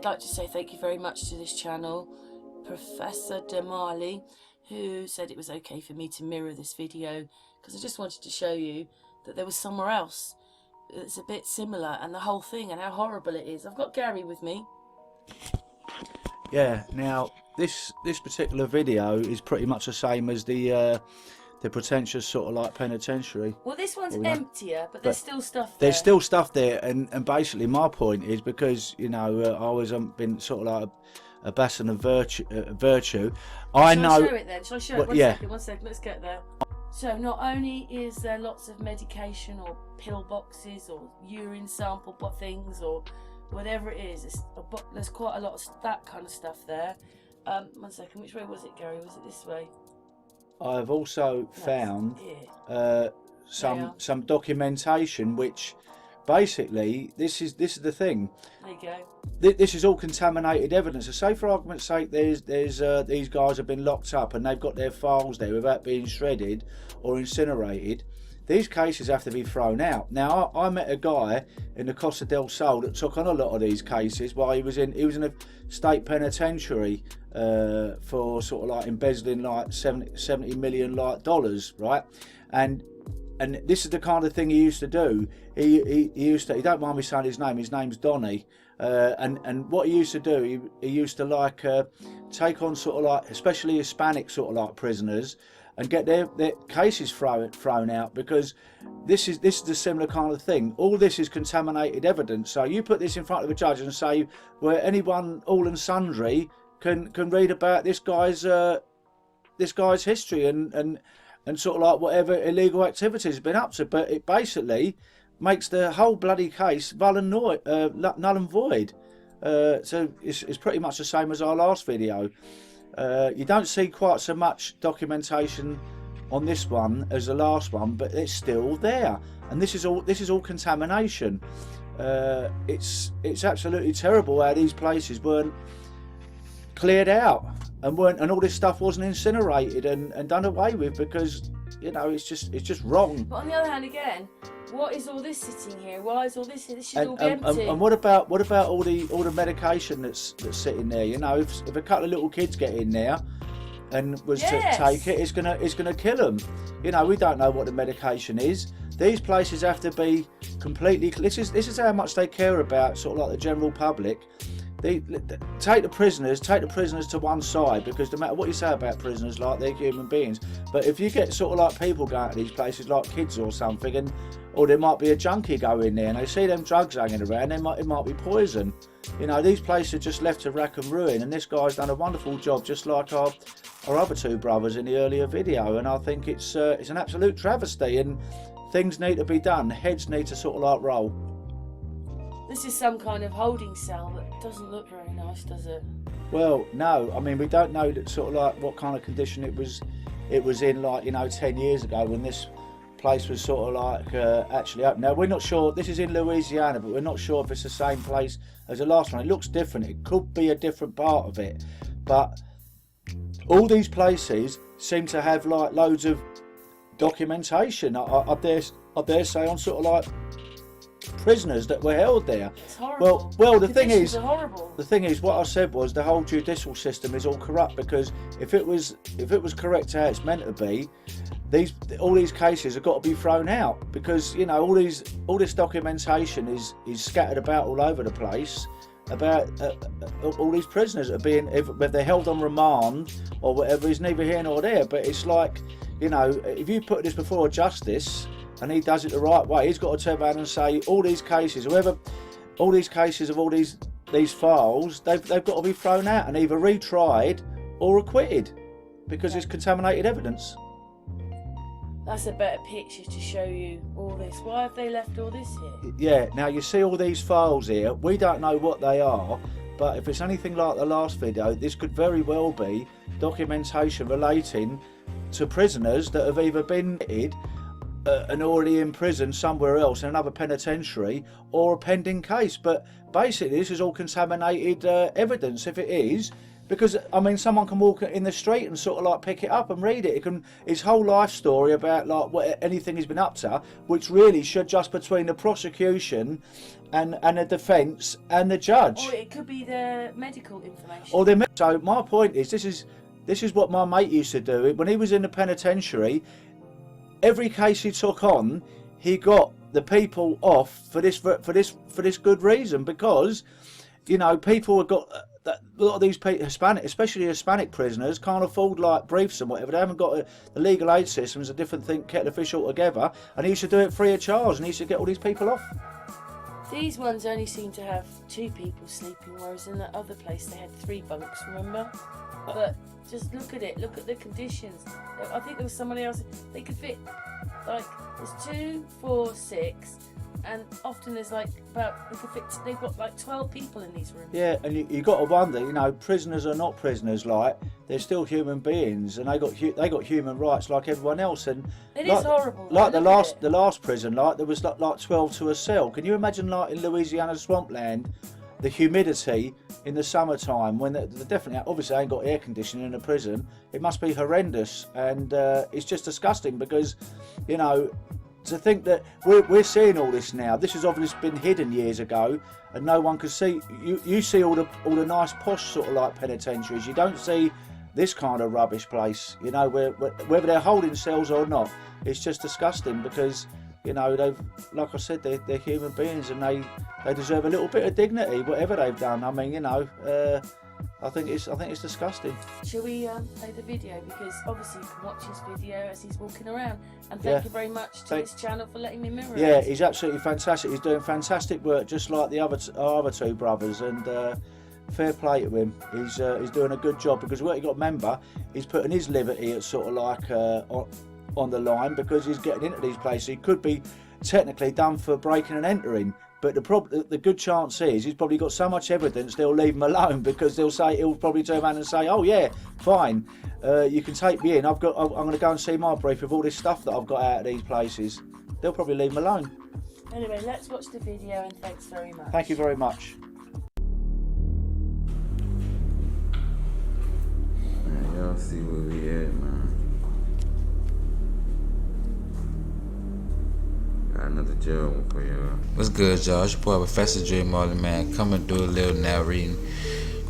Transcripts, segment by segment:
like to say thank you very much to this channel, Professa Dre Marley, who said it was okay for me to mirror this video, because I just wanted to show you that there was somewhere else that's a bit similar, and the whole thing and how horrible it is. I've got Gary with me. Yeah, now this particular video is pretty much the same as the pretentious sort of like penitentiary. Well, this one's emptier, but there's still stuff there. There's still stuff there, and basically my point is, because you know I always been sort of like a bastion of virtue. Shall I show it then? Shall I show it? One second, let's get there. So not only is there lots of medication or pill boxes or urine sample things or whatever it is, there's quite a lot of that kind of stuff there. 1 second, which way was it, Gary? Was it this way? I've also found some documentation which basically this is the thing. There you go. This is all contaminated evidence. So say for argument's sake there's these guys have been locked up and they've got their files there without being shredded or incinerated. These cases have to be thrown out. Now I met a guy in the Costa del Sol that took on a lot of these cases while he was in a state penitentiary for sort of like embezzling like 70 million like dollars, right? And this is the kind of thing he used to do. He used to, he don't mind me saying his name's Donny, and what he used to do, he used to like take on sort of like, especially Hispanic sort of like prisoners, and get their cases thrown out, because this is a similar kind of thing. All this is contaminated evidence. So you put this in front of a judge and say, well, anyone, all and sundry, can read about this guy's history and sort of like whatever illegal activities he's been up to, but it basically makes the whole bloody case null and void. So it's pretty much the same as our last video. You don't see quite so much documentation on this one as the last one, but it's still there, and this is all contamination. It's absolutely terrible how these places weren't cleared out and all this stuff wasn't incinerated and done away with, because you know it's just wrong. But on the other hand, again, what is all this sitting here? Why is all this here? This should all be empty. And what about all the medication that's sitting there? You know, if a couple of little kids get in there and was to take it, it's gonna kill them. You know, we don't know what the medication is. These places have to be completely. This is how much they care about sort of like the general public. They take the prisoners to one side, because no matter what you say about prisoners, like they're human beings. But if you get sort of like people going to these places like kids or something, or there might be a junkie go in there and they see them drugs hanging around, it might be poison. You know, these places are just left to rack and ruin, and this guy's done a wonderful job, just like our other two brothers in the earlier video. And I think it's an absolute travesty, and things need to be done. Heads need to sort of like roll. This is some kind of holding cell that doesn't look very nice, does it? Well, no. I mean, we don't know that sort of like what kind of condition it was in, like, you know, 10 years ago when this place was sort of like actually open. Now we're not sure. This is in Louisiana, but we're not sure if it's the same place as the last one. It looks different. It could be a different part of it, but all these places seem to have like loads of documentation. I dare say on sort of like prisoners that were held there. It's horrible. Well, the thing is, what I said was the whole judicial system is all corrupt, because if it was correct how it's meant to be, all these cases have got to be thrown out, because you know all this documentation is scattered about all over the place about all these prisoners that are being, if they're held on remand or whatever, is neither here nor there. But it's like, you know, if you put this before a justice and he does it the right way, he's got to turn around and say all these cases of all these files, they've got to be thrown out and either retried or acquitted, because it's contaminated evidence. That's a better picture to show you all this. Why have they left all this here? Yeah, now you see all these files here. We don't know what they are, but if it's anything like the last video, this could very well be documentation relating to prisoners that have either been committed and already in prison somewhere else in another penitentiary, or a pending case. But basically this is all contaminated evidence. If it is, Because I mean, someone can walk in the street and sort of like pick it up and read it. It can his whole life story about like what anything he's been up to, which really should just between the prosecution and the defence and the judge. Or it could be the medical information. Or so my point is, this is what my mate used to do when he was in the penitentiary. Every case he took on, he got the people off for this good reason, because you know people have got. That a lot of these Hispanic, especially Hispanic prisoners, can't afford like briefs and whatever. They haven't got the legal aid system is a different thing, kettle of fish altogether. And he used to do it free of charge, and he used to get all these people off. These ones only seem to have 2 people sleeping, whereas in the other place they had 3 bunks. Remember? But just look at it. Look at the conditions. I think there was somebody else. They could fit like there's 2, 4, 6. And often there's like they've got like 12 people in these rooms. Yeah, and you got to wonder, you know, prisoners are not prisoners. Like they're still human beings, and they got human rights like everyone else. And it is horrible. Like the last prison, like there was like 12 to a cell. Can you imagine, like in Louisiana swampland, the humidity in the summertime when they definitely obviously ain't got air conditioning in a prison? It must be horrendous, and it's just disgusting because, you know. To think that we're seeing all this now. This has obviously been hidden years ago, and no one can see. You see all the nice posh sort of like penitentiaries. You don't see this kind of rubbish place. You know, whether they're holding cells or not, it's just disgusting because you know they've, like I said, they're human beings and they deserve a little bit of dignity, whatever they've done. I mean, you know. I think it's disgusting. Shall we play the video, because obviously you can watch his video as he's walking around. And thank you very much to this channel for letting me mirror it. Yeah, he's absolutely fantastic. He's doing fantastic work, just like the our other 2 brothers. And fair play to him. He's doing a good job, because what you got to remember, he's putting his liberty at sort of like on the line, because he's getting into these places. He could be technically done for breaking and entering. But the good chance is he's probably got so much evidence they'll leave him alone, because he'll probably turn around and say, oh yeah, fine, you can take me in. I'm going to go and see my brief with all this stuff that I've got out of these places. They'll probably leave him alone. Anyway, let's watch the video, and thanks very much. Thank you very much. Man, y'all see where we at, man. Got another jail one for y'all. What's good, y'all? It's your boy Professa Dre Marley, man. Coming through a little narrating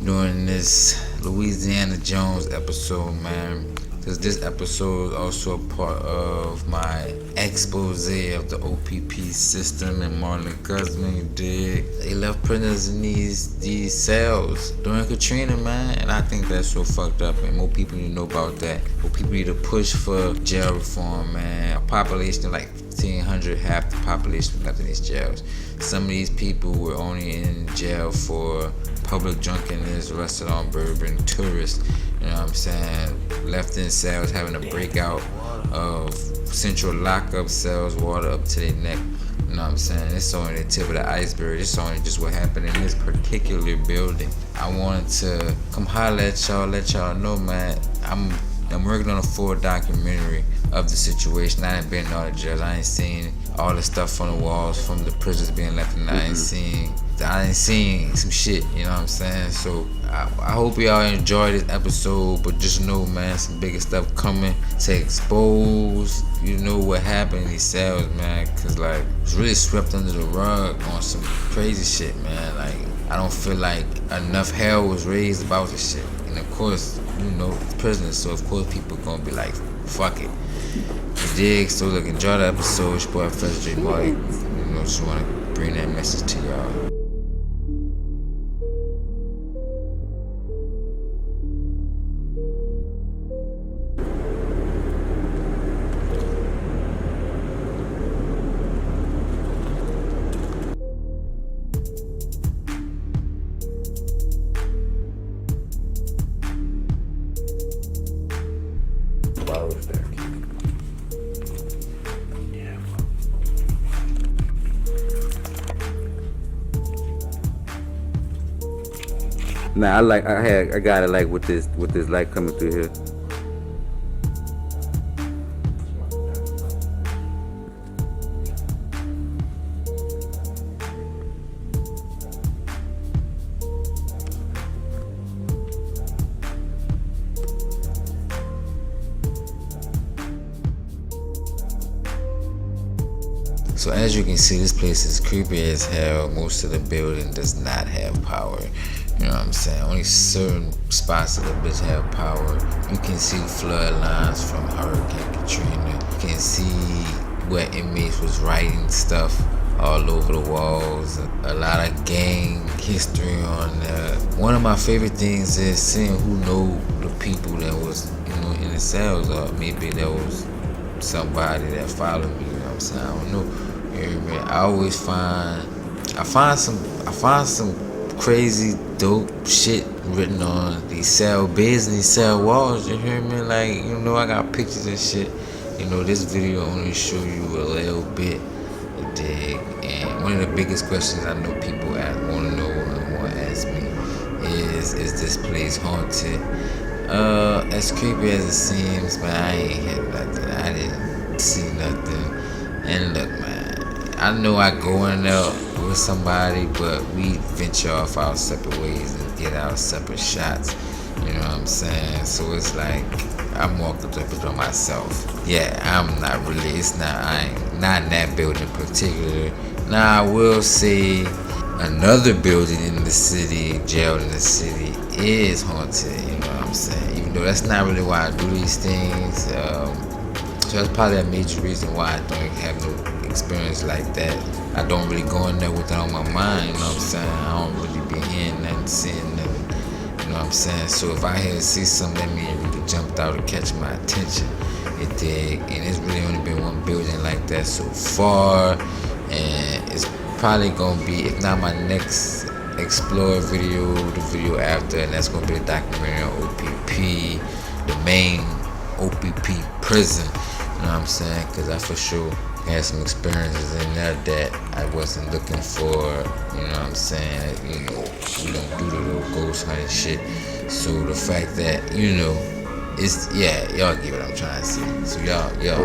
during this Louisiana Jones episode, man. Because this episode is also a part of my expose of the OPP system and Marlon Guzman. You dig? They left prisoners in these cells during Katrina, man. And I think that's so fucked up, and more people need to know about that. More people need to push for jail reform, man. A population like 1,500, half the population left in these jails. Some of these people were only in jail for public drunkenness, restaurant bourbon, tourists, you know what I'm saying, left in cells having a breakout of central lockup cells, water up to their neck, you know what I'm saying. It's only the tip of the iceberg. It's only just what happened in this particular building. I wanted to come holler at y'all, let y'all know, man, I'm working on a full documentary of the situation. I ain't been in all the jails. I ain't seen all the stuff on the walls from the prisoners being left, and I ain't seen some shit, you know what I'm saying? So I hope y'all enjoy this episode, but just know, man, some bigger stuff coming to expose, you know, what happened in these cells, man, cause like it's really swept under the rug on some crazy shit, man. Like I don't feel like enough hell was raised about this shit, and of course, you know, it's prisoners, so of course people gonna be like, fuck it. You dig? So look, enjoy the episode. It's your boy Professa Dre Marley. You know, just wanna bring that message to y'all. Nah, I got it like with this light coming through here. So as you can see, this place is creepy as hell. Most of the building does not have power. You know what I'm saying? Only certain spots of the bitch have power. You can see flood lines from Hurricane Katrina. You can see where inmates was writing stuff all over the walls. A lot of gang history on there. One of my favorite things is seeing who know the people that was, in the cells, or maybe there was somebody that followed me. You know what I'm saying? I don't know. You know what I mean? I always find some crazy dope shit written on these cell beds and these cell walls. You hear me? Like, I got pictures and shit. This video only show you a little bit. Dig. And one of the biggest questions I know people want to know and want to ask me is this place haunted? As creepy as it seems, man, I ain't hit nothing. I didn't see nothing. And look, man, I know I go in there with somebody, but we venture off our separate ways and get our separate shots. You know what I'm saying? So it's like I'm walking up with myself. Yeah, I'm not really. I ain't not in that building in particular. Now I will say another building in the city, jail in the city, is haunted. You know what I'm saying? Even though that's not really why I do these things. So that's probably a major reason why I don't have no experience like that. I don't really go in there with it on my mind. You know what I'm saying? I don't really be hearing nothing, seeing nothing. You know what I'm saying? So if I hear see something that me really jumped out to catch my attention, it did. And it's really only been one building like that so far. And it's probably gonna be, if not my next explore video, the video after, and that's gonna be a documentary on OPP, the main OPP prison. You know what I'm saying? Because I for sure had some experiences in there that I wasn't looking for. You know what I'm saying? We don't do the little ghost hunting shit. So the fact that, it's, y'all get what I'm trying to say. So y'all, yeah.